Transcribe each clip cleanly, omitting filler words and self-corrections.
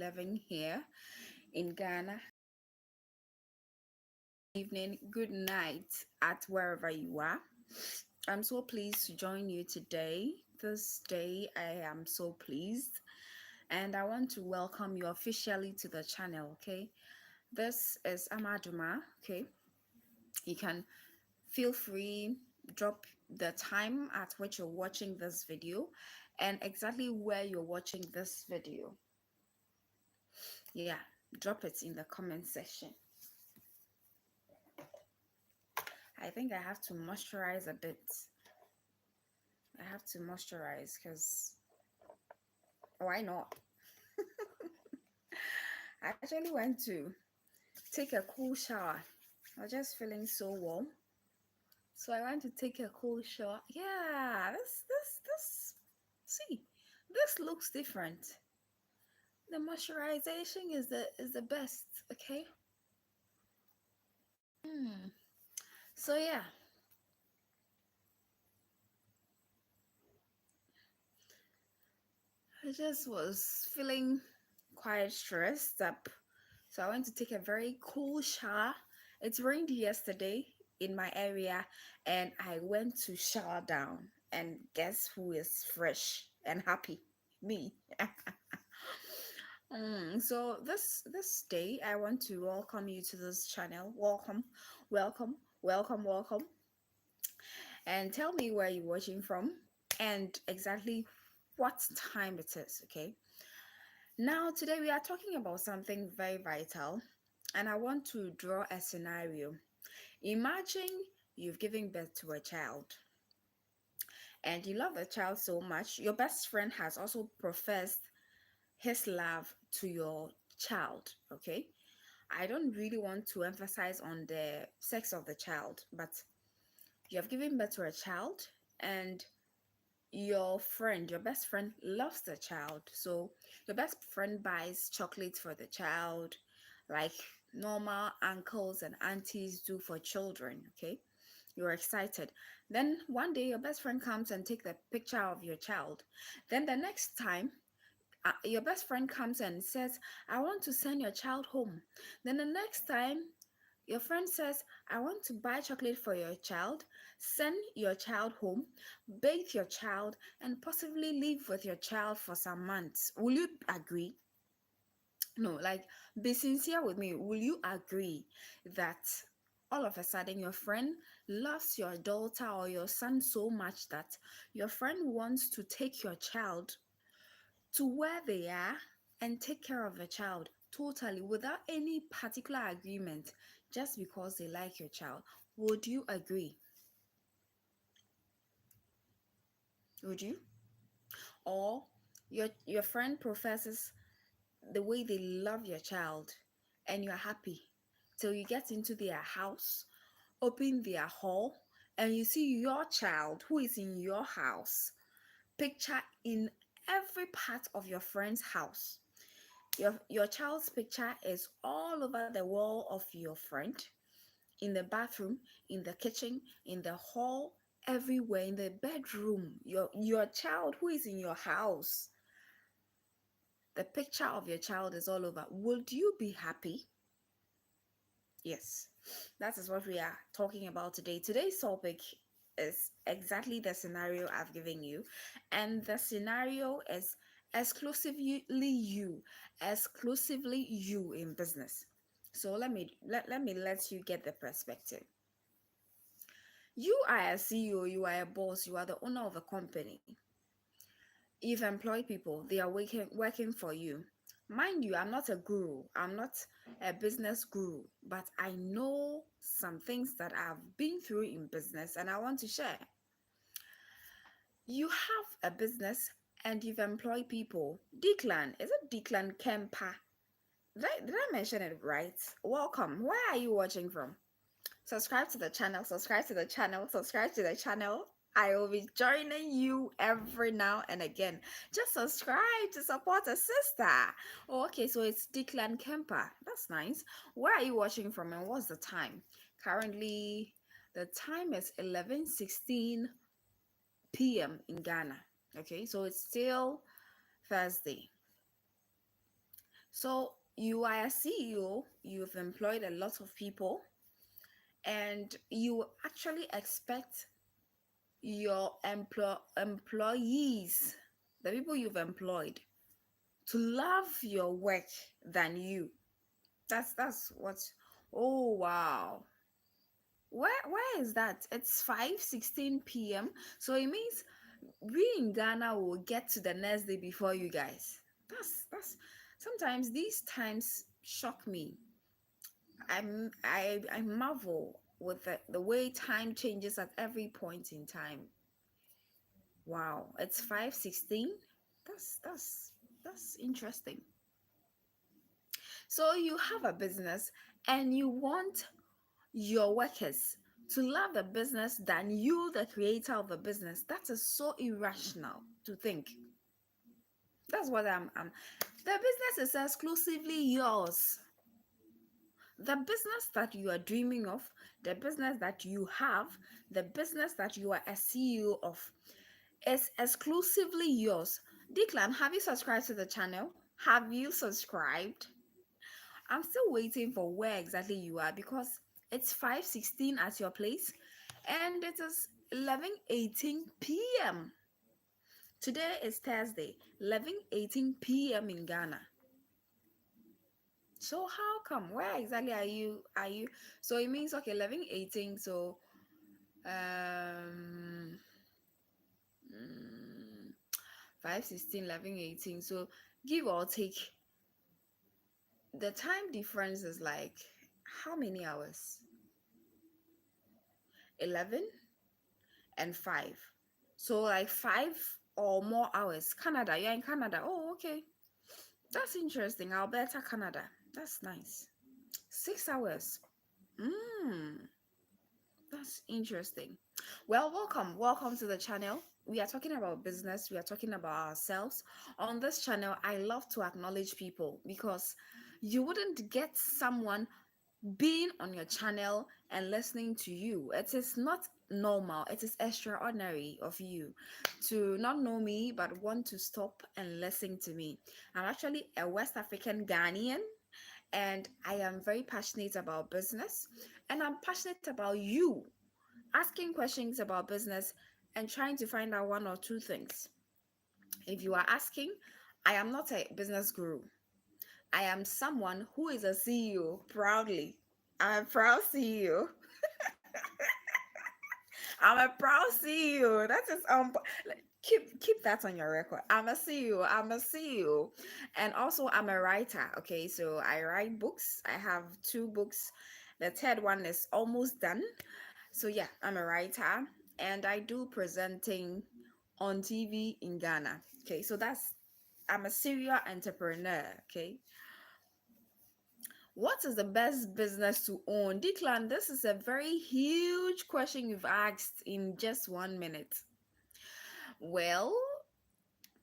11 here in Ghana. Evening, good night at wherever you are. I'm so pleased to join you today. This day, I am so pleased, and I want to welcome you officially to the channel. Okay, this is Amaduma. Okay, you can feel free drop the time at which you're watching this video and exactly where you're watching this video. Yeah, drop it in the comment section. I think I have to moisturize a bit. I have to moisturize because why not? I actually went to take a cool shower. I was just feeling so warm. So I went to take a cool shower. Yeah, this see, this looks different. The moisturization is the best, okay? So yeah, I just was feeling quite stressed up. So I went to take a very cool shower. It rained yesterday in my area and I went to shower down. And guess who is fresh and happy? Me. So this day I want to welcome you to this channel. Welcome, welcome, welcome, welcome. And tell me where you're watching from and exactly what time it is, okay? Now, today we are talking about something very vital, and I want to draw a scenario. Imagine you've given birth to a child and you love the child so much. Your best friend has also professed his love to your child, okay? I don't really want to emphasize on the sex of the child, but you have given birth to a child and your best friend loves the child. So your best friend buys chocolates for the child, like normal uncles and aunties do for children, okay? You're excited. Then one day your best friend comes and take the picture of your child. Then the next time your best friend comes and says, I want to send your child home. Then the next time your friend says, I want to buy chocolate for your child, send your child home, bathe your child, and possibly live with your child for some months. Will you agree? No, like, be sincere with me. Will you agree that all of a sudden your friend loves your daughter or your son so much that your friend wants to take your child to where they are and take care of the child totally without any particular agreement just because they like your child? Would you agree? Would you? Or your friend professes the way they love your child and you're happy till you get into their house, open their hall, and you see your child who is in your house picture in every part of your friend's house. Your child's picture is all over the wall of your friend, in the bathroom, in the kitchen, in the hall, everywhere, in the bedroom. Your child who is in your house, the picture of your child is all over. Would you be happy? Yes, that is what we are talking about today. Today's topic is exactly the scenario I've given you, and the scenario is exclusively you in business. So let you get the perspective. You are a CEO, you are a boss, you are the owner of a company. You've employed people, they are working for you. Mind you, I'm not a guru, I'm not a business guru, but I know some things that I've been through in business and I want to share. You have a business and you've employed people. Declan, is it Declan Kempa? Did I mention it right? Welcome. Where are you watching from? Subscribe to the channel, subscribe to the channel, subscribe to the channel. I will be joining you every now and again. Just subscribe to support a sister. Oh, okay, so it's Declan Kemper. That's nice. Where are you watching from and what's the time? Currently, the time is 11:16 p.m. in Ghana. Okay, so it's still Thursday. So you are a CEO, you've employed a lot of people, and you actually expect your employees, the people you've employed, to love your work than you. That's what. Oh wow. Where is that? It's 5:16 p.m. So it means we in Ghana will get to the next day before you guys. That's sometimes these times shock me. I marvel with the way time changes at every point in time. Wow, it's 5:16. That's interesting. So you have a business and you want your workers to love the business than you, the creator of the business. That is so irrational to think. That's what I'm. The business is exclusively yours. The business that you are dreaming of, the business that you have, the business that you are a CEO of is exclusively yours. Declan, have you subscribed to the channel? Have you subscribed? I'm still waiting for where exactly you are because it's 5:16 at your place and it is 11:18 p.m. Today is Thursday, 11:18 p.m. in Ghana. So how come? Where exactly are you? So it means okay, 11:18. So um mm, 5:16, 11:18. So give or take, the time difference is like how many hours? 11 and 5. So like 5 or more hours. Canada, you're in Canada. Oh, okay. That's interesting. Alberta, Canada. That's nice. 6 hours. Mm. That's interesting. Well, welcome to the channel. We are talking about business, we are talking about ourselves. On this channel, I love to acknowledge people because you wouldn't get someone being on your channel and listening to you. It is not normal, it is extraordinary of you to not know me but want to stop and listen to me. I'm actually a West African Ghanaian and I am very passionate about business, and I'm passionate about you asking questions about business and trying to find out one or two things. If you are asking, I am not a business guru. I am someone who is a CEO proudly. I'm a proud CEO. I'm a proud CEO. That is keep that on your record. I'm a CEO. I'm a CEO. And also I'm a writer. Okay, so I write books. I have two books. The third one is almost done. So yeah, I'm a writer and I do presenting on TV in Ghana. Okay, so that's I'm a serial entrepreneur. Okay. What is the best business to own? Declan, this is a very huge question you've asked in just 1 minute. Well,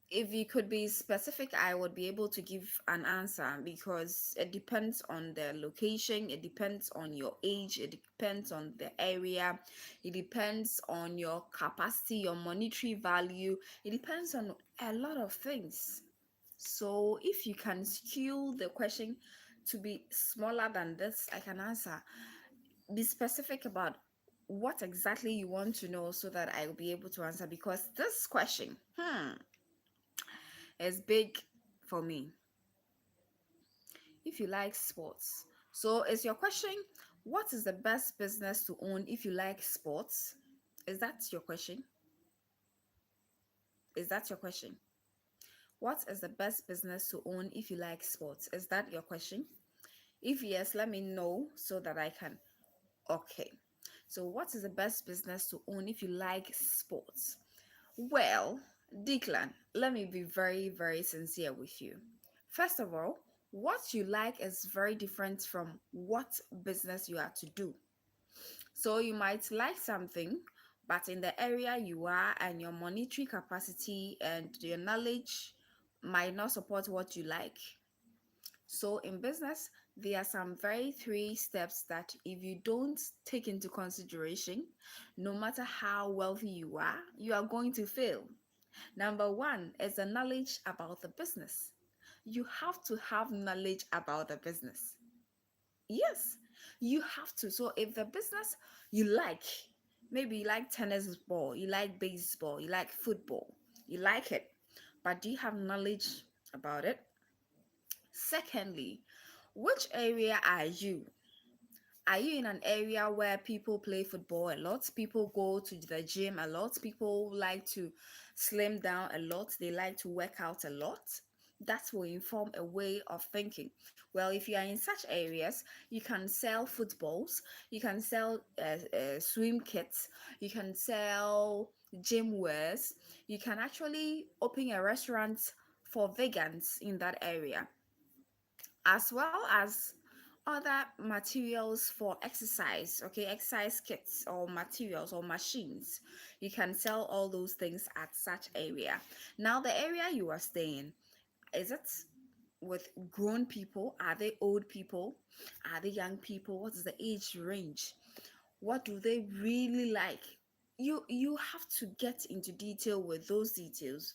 if you could be specific, I would be able to give an answer because it depends on the location, it depends on your age, it depends on the area, it depends on your capacity, your monetary value, it depends on a lot of things. So if you can skew the question to be smaller than this, I can answer. Be specific about what exactly you want to know so that I'll be able to answer because this question, is big for me. If you like sports. So is your question, what is the best business to own if you like sports? Is that your question? Is that your question? What is the best business to own if you like sports? Is that your question? If yes, let me know so that I can. Okay. So, what is the best business to own if you like sports? Well, Declan, let me be very, very sincere with you. First of all, what you like is very different from what business you are to do. So you might like something, but in the area you are and your monetary capacity and your knowledge might not support what you like. So in business, there are some very three steps that if you don't take into consideration, no matter how wealthy you are going to fail. Number one is the knowledge about the business. you have to have knowledge about the business. Yes, you have to. So if the business you like, maybe you like tennis ball, you like baseball, you like football, you like it, but do you have knowledge about it? Secondly, which area are you? Are you in an area where people play football a lot? People go to the gym a lot. People like to slim down a lot. They like to work out a lot. That will inform a way of thinking. Well, if you are in such areas, you can sell footballs, you can sell swim kits, you can sell gym wares, you can actually open a restaurant for vegans in that area, as well as other materials for exercise, okay, exercise kits or materials or machines. You can sell all those things at such area. Now, the area you are staying, is it with grown people? Are they old people? Are they young people? What is the age range? What do they really like? You have to get into detail with those details.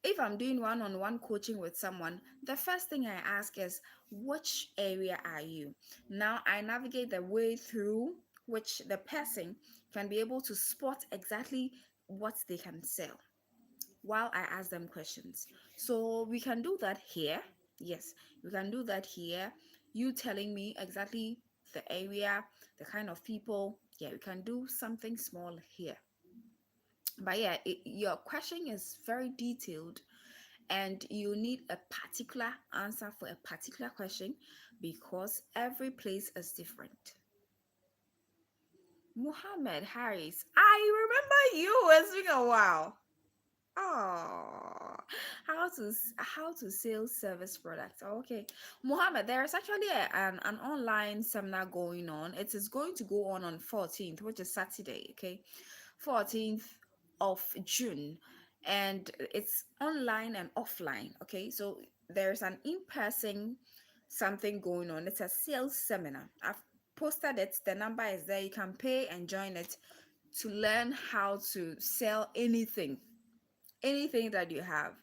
If I'm doing one-on-one coaching with someone, the first thing I ask is, which area are you? Now I navigate the way through which the person can be able to spot exactly what they can sell while I ask them questions. So we can do that here. Yes, we can do that here. You telling me exactly the area, the kind of people. Yeah, we can do something small here. But yeah, your question is very detailed, and you need a particular answer for a particular question because every place is different. Muhammad Harris, I remember you. It's been a while. Oh, how to sell service products. Okay, Muhammad, there is actually an online seminar going on. It is going to go on 14th, which is Saturday. Okay, 14th of June, and it's online and offline. Okay, so there's an in-person something going on. It's a sales seminar. I've posted it. The number is there. You can pay and join it to learn how to sell anything that you have,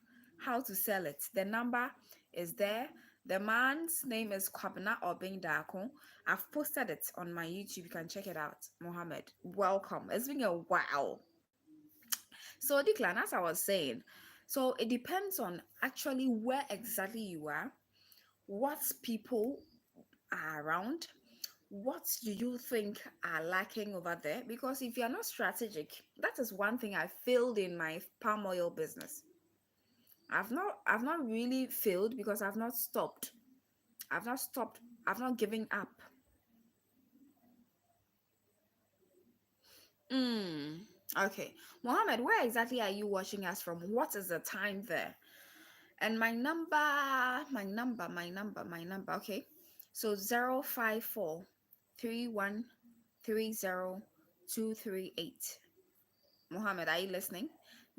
how to sell it. The number is there. The man's name is Kwabena Obindako. I've posted it on my YouTube. You can check it out. Mohammed, welcome. It's been a while. So, Declan, as I was saying, so it depends on actually where exactly you are, what people are around, what do you think are lacking over there? Because if you're not strategic, that is one thing I failed in my palm oil business. I've not really failed because I've not stopped. I've not stopped. I've not given up. Mm. Okay. Mohammed, where exactly are you watching us from? What is the time there? And my number. Okay. So 054 3130 238. Mohammed, are you listening?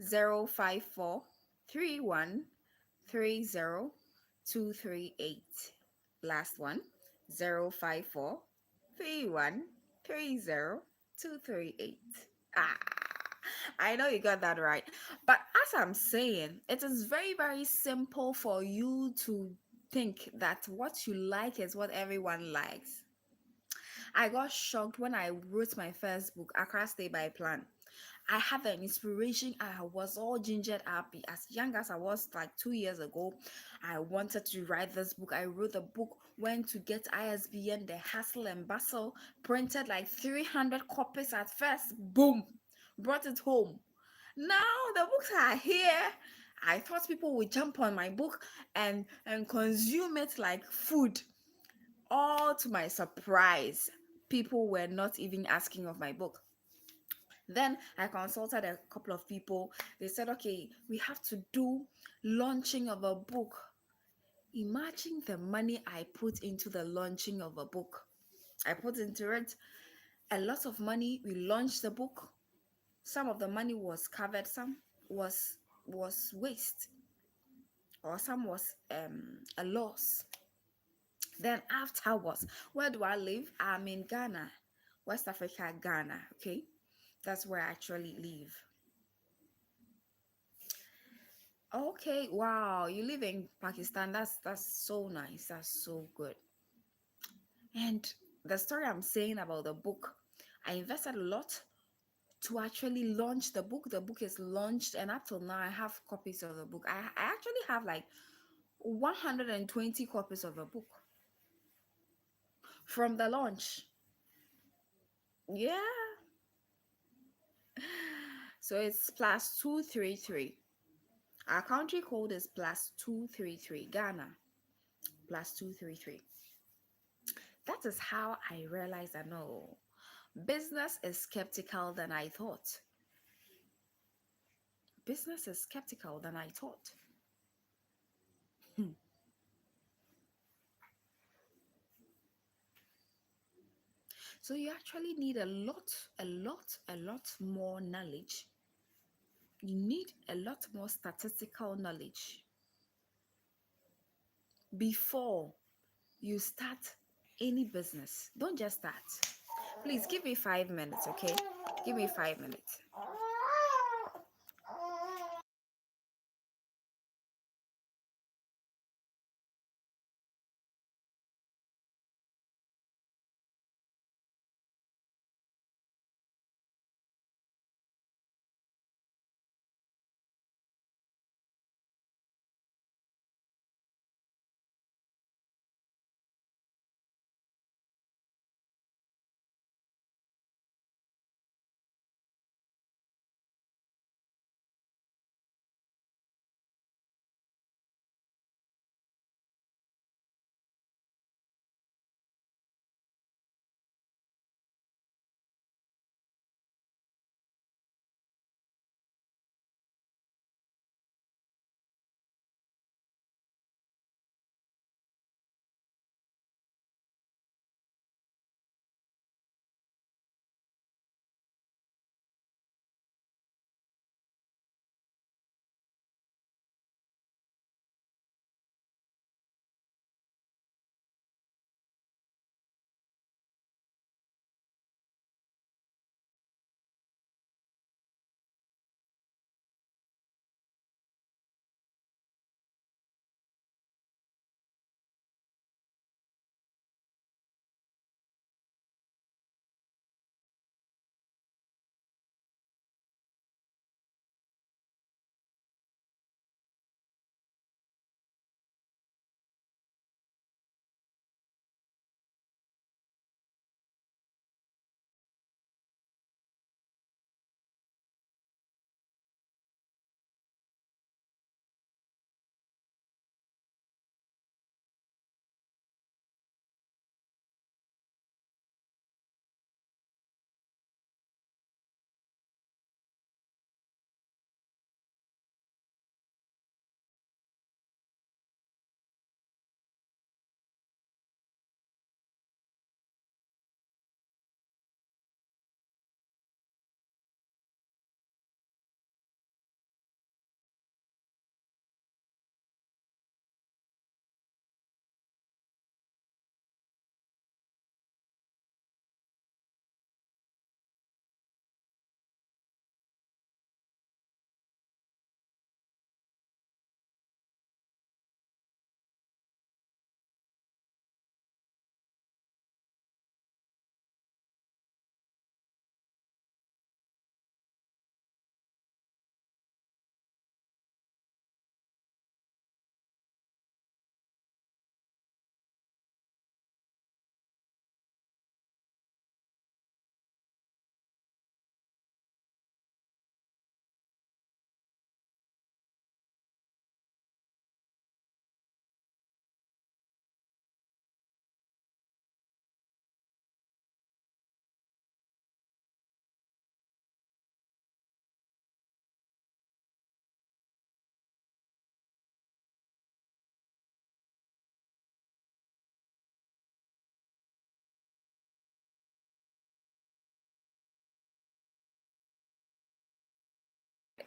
054 3130 238. Last one, 054 3130 238. Ah, I know you got that right. But as I'm saying, it is very, very simple for you to think that what you like is what everyone likes. I got shocked when I wrote my first book, Accra Stay by Plan. I had an inspiration. I was all gingered up as young as I was like 2 years ago. I wanted to write this book. I wrote the book, went to get ISBN, the hustle and bustle, printed like 300 copies at first. Boom, brought it home. Now the books are here. I thought people would jump on my book and consume it like food. All to my surprise, people were not even asking of my book. Then I consulted a couple of people. They said, okay, we have to do launching of a book. Imagine the money I put into the launching of a book. I put into it a lot of money. We launched the book. Some of the money was covered, some was waste, or some was a loss. Then afterwards, where do I live? I'm in Ghana, West Africa, Ghana. Okay, that's where I actually live. Okay, wow, you live in Pakistan. That's so nice. That's so good. And the story I'm saying about the book, I invested a lot to actually launch the book. The book is launched, and up till now, I have copies of the book. I actually have like 120 copies of the book from the launch. Yeah. So it's plus 233. Our country code is plus 233. Ghana plus 233. That is how I realized that no, business is skeptical than I thought. Business is skeptical than I thought. So you actually need a lot more knowledge. You need a lot more statistical knowledge before you start any business. Don't just start. Please give me 5 minutes, okay? Give me 5 minutes.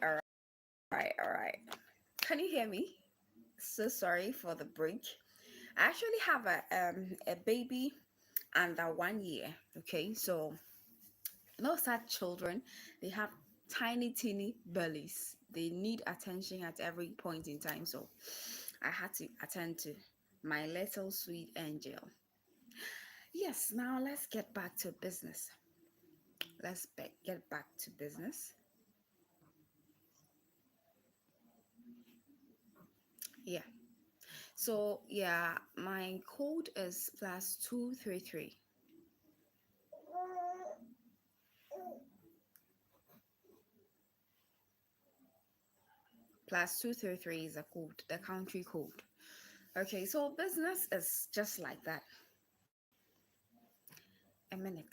All right, all right. Can you hear me? So sorry for the break. I actually have a baby under 1 year. Okay, so you know such children, they have tiny teeny bellies. they need attention at every point in time. So I had to attend to my little sweet angel. Yes, now let's get back to business. Get back to business. Yeah. So yeah, my code is +233. +233 is a code, the country code. Okay, so business is just like that. A minute.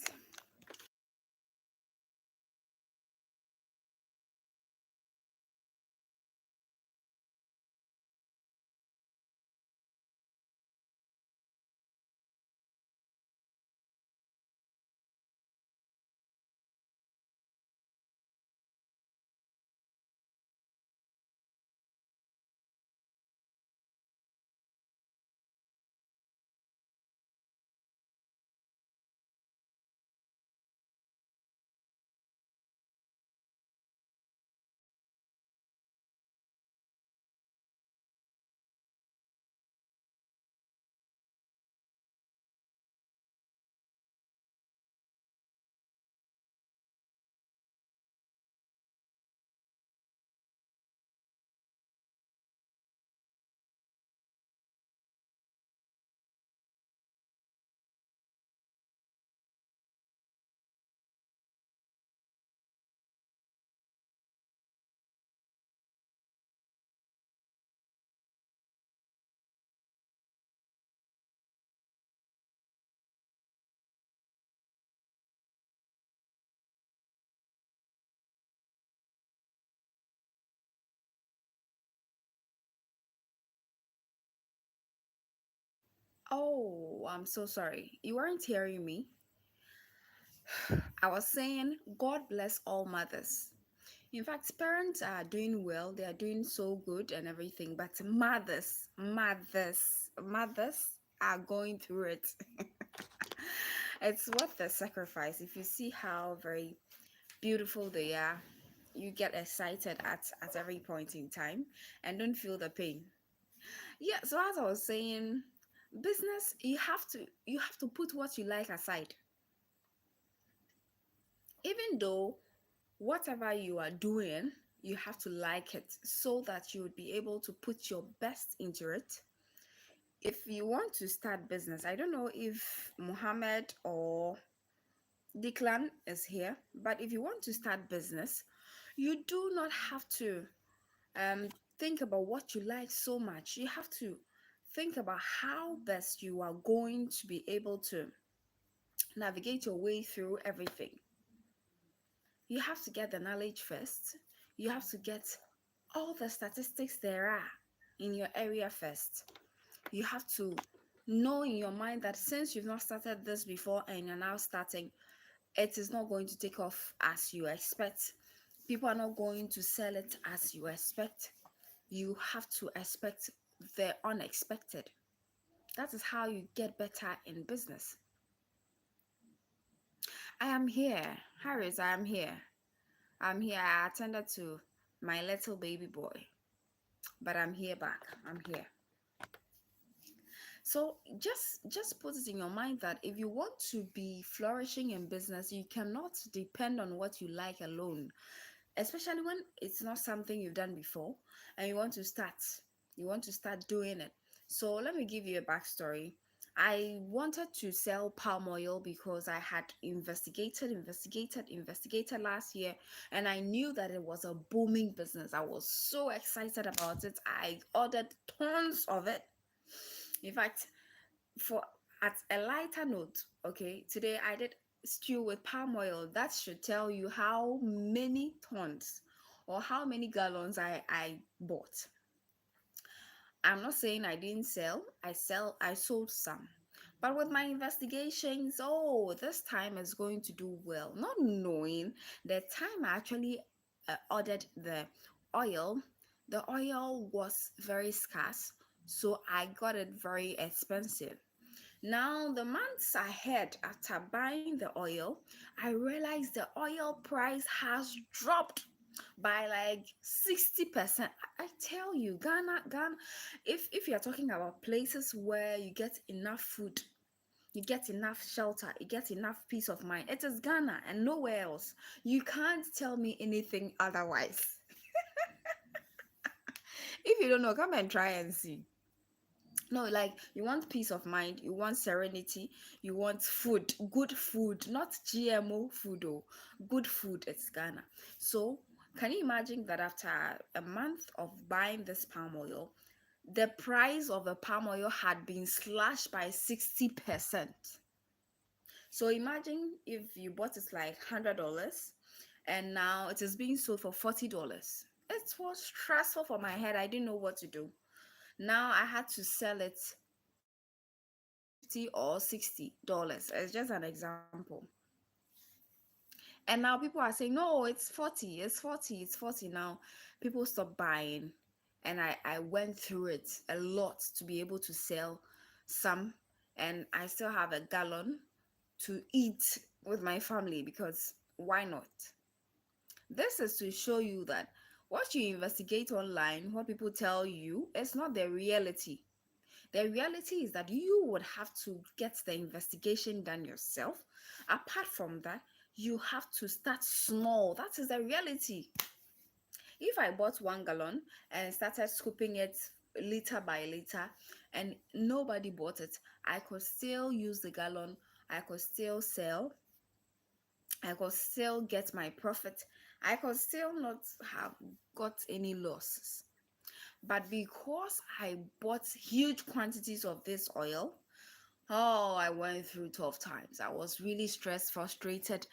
Oh, I'm so sorry. You weren't hearing me. I was saying, God bless all mothers. In fact, parents are doing well, they are doing so good and everything, but mothers are going through it. It's worth the sacrifice. If you see how very beautiful they are, you get excited at every point in time and don't feel the pain. Yeah, so as I was saying, business, you have to put what you like aside. Even though whatever you are doing, you have to like it so that you would be able to put your best into it. If you want to start business, I don't know if Muhammad or Declan is here, but if you want to start business, you do not have to um think about what you like so much. You have to think about how best you are going to be able to navigate your way through everything. You have to get the knowledge first. You have to get all the statistics there are in your area first. You have to know in your mind that since you've not started this before and you're now starting, it is not going to take off as you expect. People are not going to sell it as you expect. You have to expect the unexpected. That is how you get better in business. I am here. Harris, I am here. I'm here. I attended to my little baby boy, but I'm here back. I'm here. So just put it in your mind that if you want to be flourishing in business, you cannot depend on what you like alone, especially when it's not something you've done before and you want to start. You want to start doing it. So let me give you a backstory. I wanted to sell palm oil because I had investigated last year, and I knew that it was a booming business. I was so excited about it. I ordered tons of it. In fact, for at a lighter note, okay, today I did stew with palm oil. That should tell you how many tons or how many gallons I bought. I'm not saying I didn't sell. I sold some. But with my investigations, oh, this time is going to do well. Not knowing the time I actually ordered oil, the oil was very scarce, so I got it very expensive. Now, the months ahead after buying the oil, I realized the oil price has dropped. by like 60%. I tell you, Ghana, if you're talking about places where you get enough food, you get enough shelter, you get enough peace of mind, it is Ghana and nowhere else. You can't tell me anything otherwise. If you don't know, come and try and see. No, like you want peace of mind, you want serenity, you want food, good food, not GMO food, oh, good food. It's Ghana. So, can you imagine that after a month of buying this palm oil, the price of the palm oil had been slashed by 60%? So, imagine if you bought it like $100 and now it is being sold for $40. It was stressful for my head. I didn't know what to do. Now I had to sell it 50 or $60. It's just an example. And now people are saying, no, it's 40, it's 40, it's 40. Now people stop buying. And I went through it a lot to be able to sell some. And I still have a gallon to eat with my family because why not? This is to show you that what you investigate online, what people tell you, is not the reality. The reality is that you would have to get the investigation done yourself. Apart from that, you have to start small. That is the reality. If I bought 1 gallon and started scooping it liter by liter and nobody bought it, I could still use the gallon, I could still sell, I could still get my profit, I could still not have got any losses. But because I bought huge quantities of this oil, oh, I went through tough times. I was really stressed, frustrated,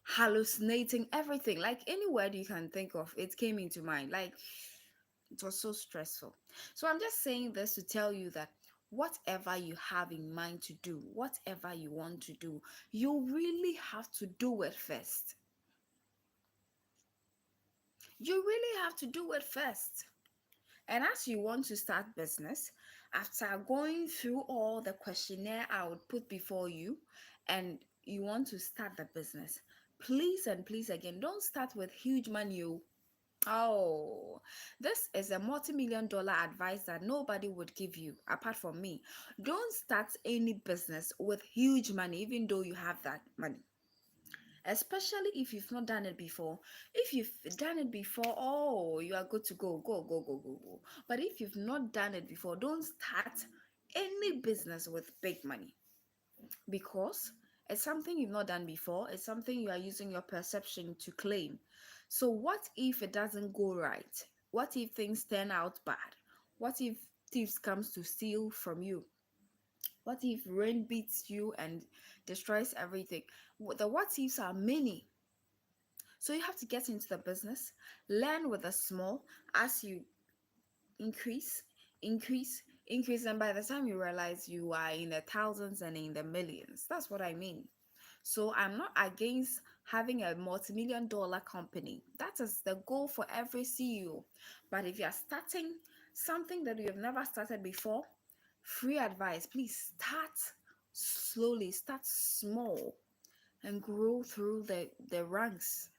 hallucinating, everything. Like any word you can think of, it came into mind. Like it was so stressful. So I'm just saying this to tell you that whatever you have in mind to do, whatever you want to do, you really have to do it first. You really have to do it first. And as you want to start business, after going through all the questionnaire I would put before you, and you want to start the business, please and please again, don't start with huge money. Oh, this is a multi-million dollar advice that nobody would give you apart from me. Don't start any business with huge money, even though you have that money, especially if you've not done it before. If you've done it before, oh, you are good to go, go, go, go, go, go. But if you've not done it before, don't start any business with big money because it's something you've not done before. It's something you are using your perception to claim. So what if it doesn't go right? What if things turn out bad? What if thieves comes to steal from you? What if rain beats you and destroys everything? The what ifs are many. So you have to get into the business, learn with the small as you increase, increase, increase, and by the time you realize you are in the thousands and in the millions. That's what I mean. So I'm not against having a multi-million dollar company. That is the goal for every CEO. But if you're starting something that you have never started before, free advice, please start slowly, start small and grow through the ranks.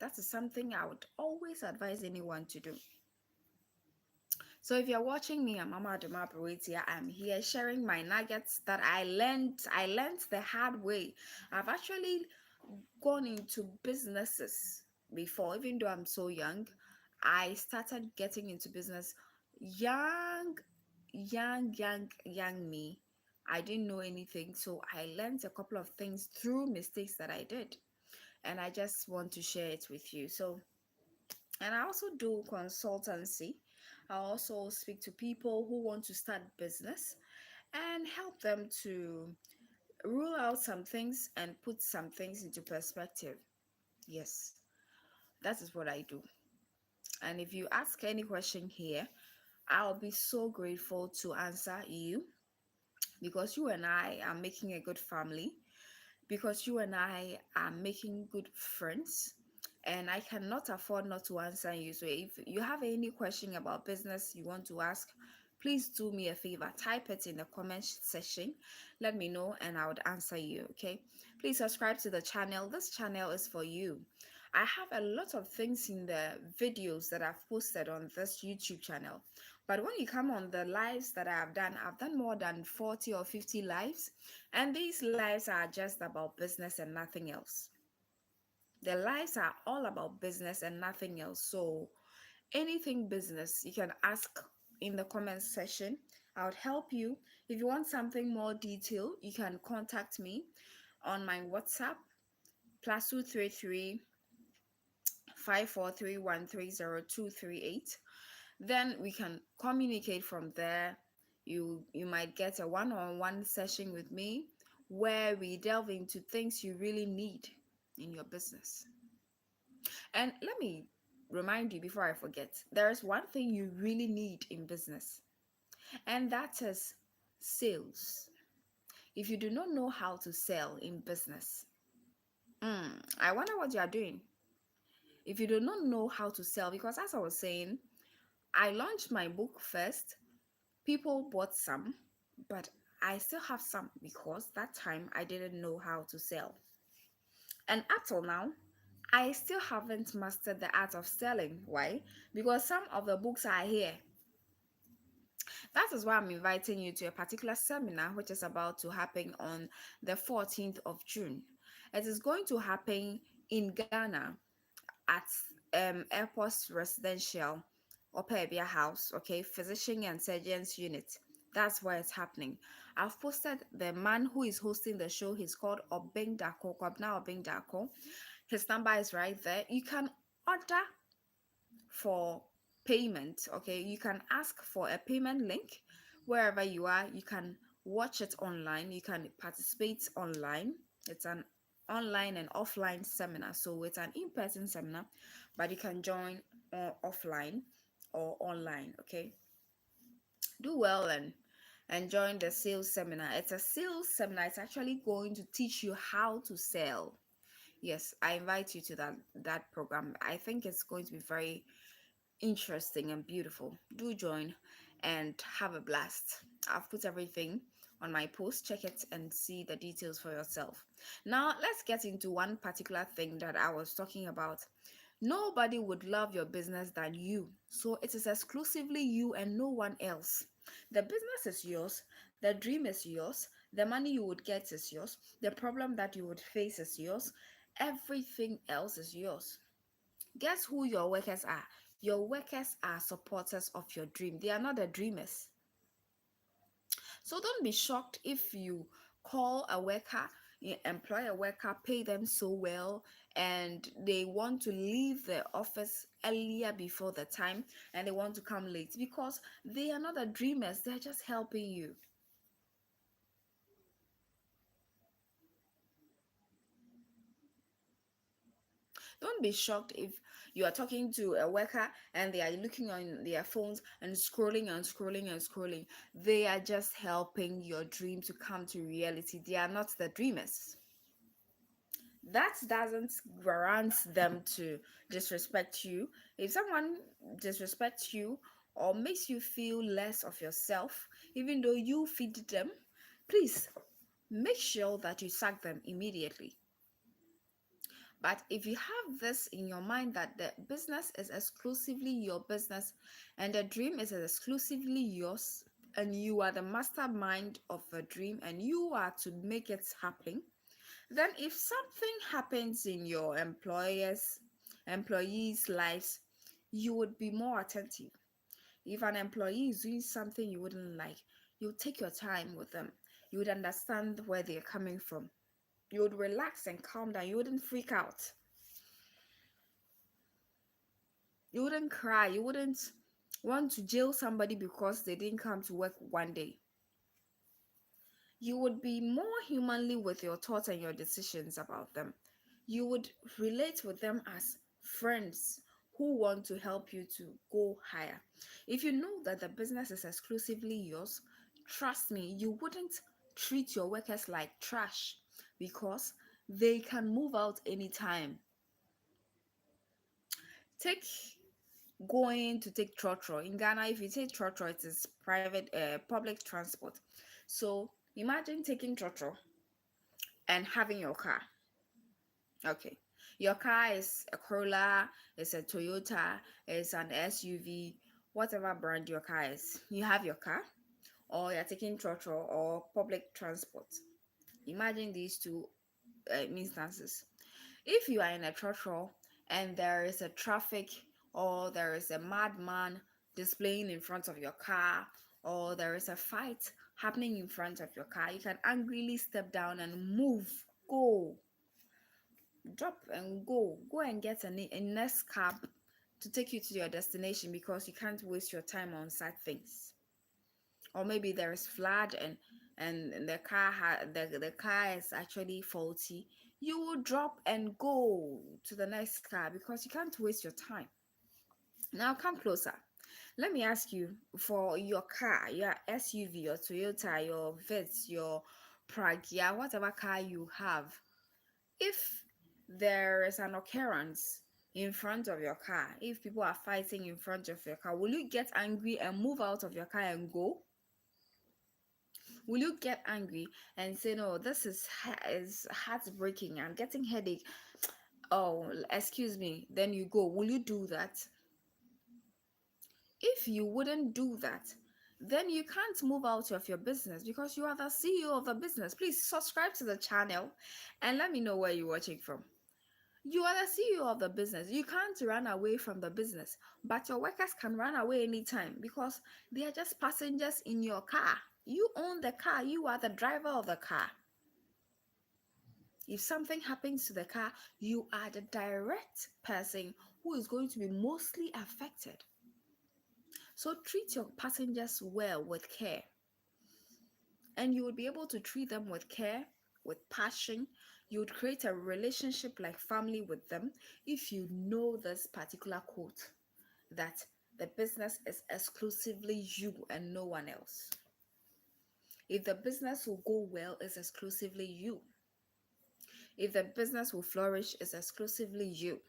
That is something I would always advise anyone to do. So if you're watching me, I'm Mama Adoma Abuetia. I'm here sharing my nuggets that I learned. I learned the hard way. I've actually gone into businesses before, even though I'm so young. I started getting into business young, young me. I didn't know anything, so I learned a couple of things through mistakes that I did, and I just want to share it with you. So, and I also do consultancy. I also speak to people who want to start business and help them to rule out some things and put some things into perspective. Yes, that is what I do. And if you ask any question here, I'll be so grateful to answer you because you and I are making a good family, because you and I are making good friends, and I cannot afford not to answer you. So if you have any question about business you want to ask, please do me a favor, type it in the comment section, let me know and I would answer you. Okay, please subscribe to the channel. This channel is for you. I have a lot of things in the videos that I've posted on this YouTube channel. But when you come on the lives that I've done more than 40 or 50 lives, and these lives are just about business and nothing else. The lives are all about business and nothing else. So anything business, you can ask in the comments section. I would help you. If you want something more detailed, you can contact me on my WhatsApp +233 543130238. Then we can communicate from there. You might get a one-on-one session with me where we delve into things you really need in your business. And let me remind you before I forget, there is one thing you really need in business, and that is sales. If you do not know how to sell in business, I wonder what you are doing. If you do not know how to sell, because as I was saying, I launched my book first, people bought some, but I still have some because that time I didn't know how to sell. And up till now, I still haven't mastered the art of selling. Why? Because some of the books are here. That is why I'm inviting you to a particular seminar which is about to happen on the 14th of June. It is going to happen in Ghana at Airports Residential Opebia House, okay, Physician and Surgeons Unit. That's where it's happening. I've posted the man who is hosting the show. He's called Obeng Dako, Kwabna Obeng Dako. His number is right there. You can order for payment, okay. You can ask for a payment link wherever you are. You can watch it online, you can participate online. It's an online and offline seminar, so it's an in-person seminar, but you can join offline or online, okay. Do well and join the sales seminar. It's a sales seminar. It's actually going to teach you how to sell. Yes, I invite you to that program. I think it's going to be very interesting and beautiful. Do join and have a blast. I've put everything on my post. Check it and see the details for yourself. Now, let's get into one particular thing that I was talking about. Nobody would love your business than you. So it is exclusively you and no one else. The business is yours, the dream is yours, the money you would get is yours, the problem that you would face is yours, everything else is yours. Guess who your workers are? Your workers are supporters of your dream. They are not the dreamers. So don't be shocked if you call a worker, you employ a worker, pay them so well, and they want to leave the office earlier before the time and they want to come late because they are not the dreamers, they're just helping you. Don't be shocked if you are talking to a worker and they are looking on their phones and scrolling and scrolling and scrolling. They are just helping your dream to come to reality. They are not the dreamers. That doesn't warrant them to disrespect you. If someone disrespects you or makes you feel less of yourself, even though you feed them, please make sure that you sack them immediately. But if you have this in your mind that the business is exclusively your business and the dream is exclusively yours, and you are the mastermind of the dream and you are to make it happen, then if something happens in your employees' lives, you would be more attentive. If an employee is doing something you wouldn't like, you take your time with them. You would understand where they're coming from. You would relax and calm down. You wouldn't freak out. You wouldn't cry. You wouldn't want to jail somebody because they didn't come to work one day. You would be more humanly with your thoughts and your decisions about them. You would relate with them as friends who want to help you to go higher. If you know that the business is exclusively yours, trust me, you wouldn't treat your workers like trash because they can move out anytime. Take going to take trotro in Ghana. If you take trotro, it is private public transport. So imagine taking trotro and having your car. Okay, Your car is a Corolla, it's a Toyota, it's an SUV, whatever brand your car is. You have your car, or you're taking trotro or public transport. Imagine these two instances. If you are in a trotro and there is a traffic, or there is a madman displaying in front of your car, or there is a fight happening in front of your car, you can angrily step down and move, go, drop and go and get a next cab to take you to your destination, because you can't waste your time on such things. Or maybe there is flood, and the car is actually faulty. You will drop and go to the next car because you can't waste your time. Now come closer. Let me ask you, for your car, your SUV, your Toyota, your Vitz, your Pragya, whatever car you have, if there is an occurrence in front of your car, if people are fighting in front of your car, will you get angry and move out of your car and go? Will you get angry and say, no, this is heartbreaking, I'm getting headache, oh, excuse me, then you go? Will you do that? If you wouldn't do that, then you can't move out of your business, because you are the CEO of the business. Please subscribe to the channel and let me know where you're watching from. You are the CEO of the business. You can't run away from the business, but your workers can run away anytime because they are just passengers in your car. You own the car, you are the driver of the car. If something happens to the car, you are the direct person who is going to be mostly affected. So treat your passengers well, with care, and you would be able to treat them with care, with passion. You would create a relationship like family with them if you know this particular quote, that the business is exclusively you and no one else. If the business will go well, it's exclusively you. If the business will flourish, it's exclusively you.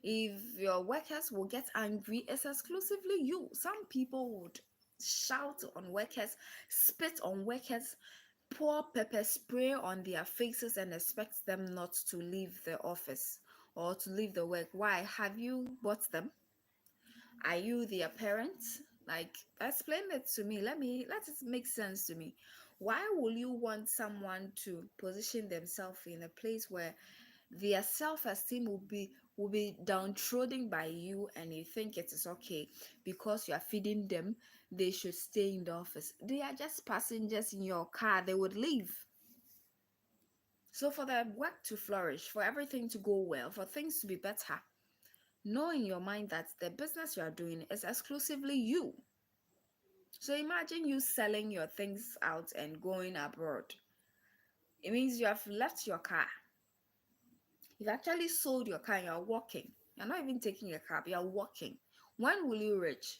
If your workers will get angry, it's exclusively you. Some people would shout on workers, spit on workers, pour pepper spray on their faces and expect them not to leave the office or to leave the work. Why? Have you bought them? Are you their parent? Like, explain it to me. Let it make sense to me. Why will you want someone to position themselves in a place where their self-esteem will be downtrodden by you, and you think it is okay because you are feeding them, they should stay in the office? They are just passengers in your car, they would leave. So for the work to flourish, for everything to go well, for things to be better, know in your mind that the business you are doing is exclusively you. So imagine you selling your things out and going abroad. It means you have left your car. You've actually sold your car and you're walking. You're not even taking a cab, you're walking. When will you reach?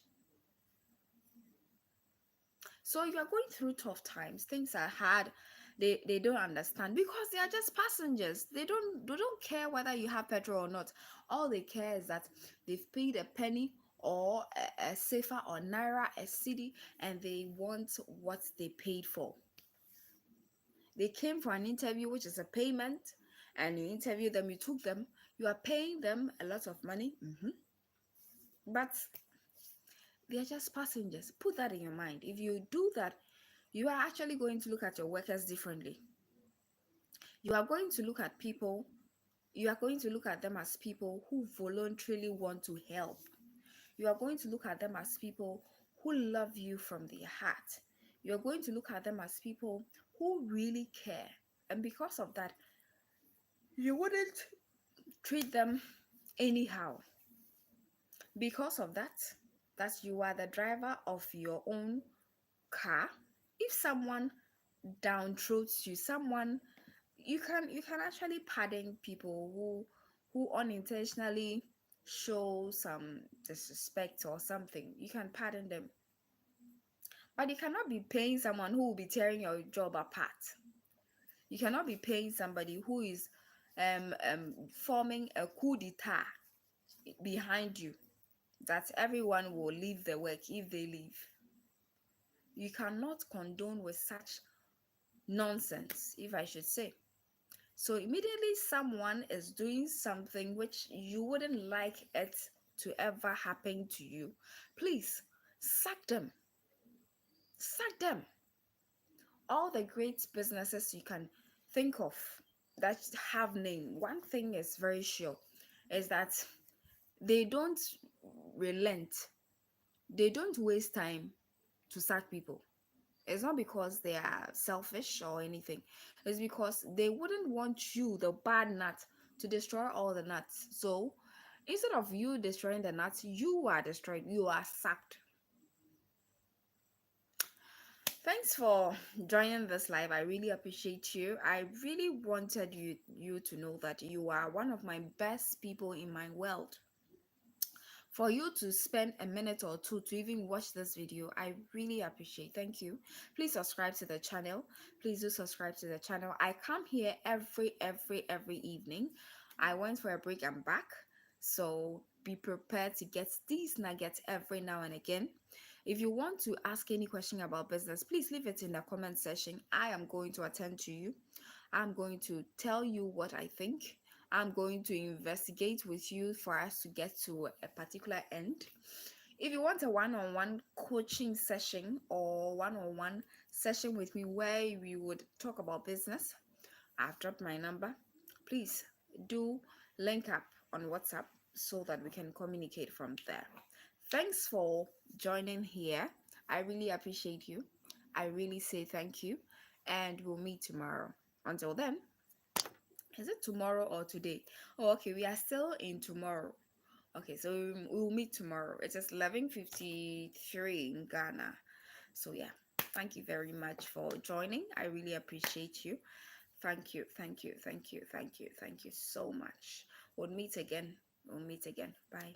So if you're going through tough times, things are hard, they don't understand because they are just passengers. They don't care whether you have petrol or not. All they care is that they've paid a penny or a safer or naira, a city, and they want what they paid for. They came for an interview, which is a payment, and you interview them, you took them, you are paying them a lot of money, but they are just passengers. Put that in your mind. If you do that, you are actually going to look at your workers differently. You are going to look at people, you are going to look at them as people who voluntarily want to help. You are going to look at them as people who love you from their heart. You're going to look at them as people who really care. And because of that, you wouldn't treat them anyhow. Because of that you are the driver of your own car. If someone downtrods you, someone, you can actually pardon people who unintentionally show some disrespect or something. You can pardon them, but you cannot be paying someone who will be tearing your job apart. You cannot be paying somebody who is forming a coup d'etat behind you, that everyone will leave the work if they leave. You cannot condone with such nonsense, if I should say. So immediately someone is doing something which you wouldn't like it to ever happen to you, please sack them. Sack them. All the great businesses you can think of that have name, one thing is very sure is that they don't relent. They don't waste time to sack people. It's not because they are selfish or anything. It's because they wouldn't want you, the bad nut, to destroy all the nuts. So instead of you destroying the nuts, you are destroyed. You are sacked. Thanks for joining this live. I really appreciate you. I really wanted you to know that you are one of my best people in my world. For you to spend a minute or two to even watch this video, I really appreciate. Thank you. Please subscribe to the channel. Please do subscribe to the channel. I come here every evening. I went for a break. I'm back, so be prepared to get these nuggets every now and again. If you want to ask any question about business, please leave it in the comment section. I am going to attend to you. I'm going to tell you what I think. I'm going to investigate with you for us to get to a particular end. If you want a one-on-one coaching session or one-on-one session with me where we would talk about business, I've dropped my number. Please do link up on WhatsApp so that we can communicate from there. Thanks for joining here. I really appreciate you. I really say thank you, and we'll meet tomorrow. Until then, is it tomorrow or today? Oh, okay, we are still in tomorrow. Okay, so we'll meet tomorrow. It is 11:53 in Ghana. So yeah, thank you very much for joining. I really appreciate you. Thank you so much. We'll meet again. We'll meet again. Bye.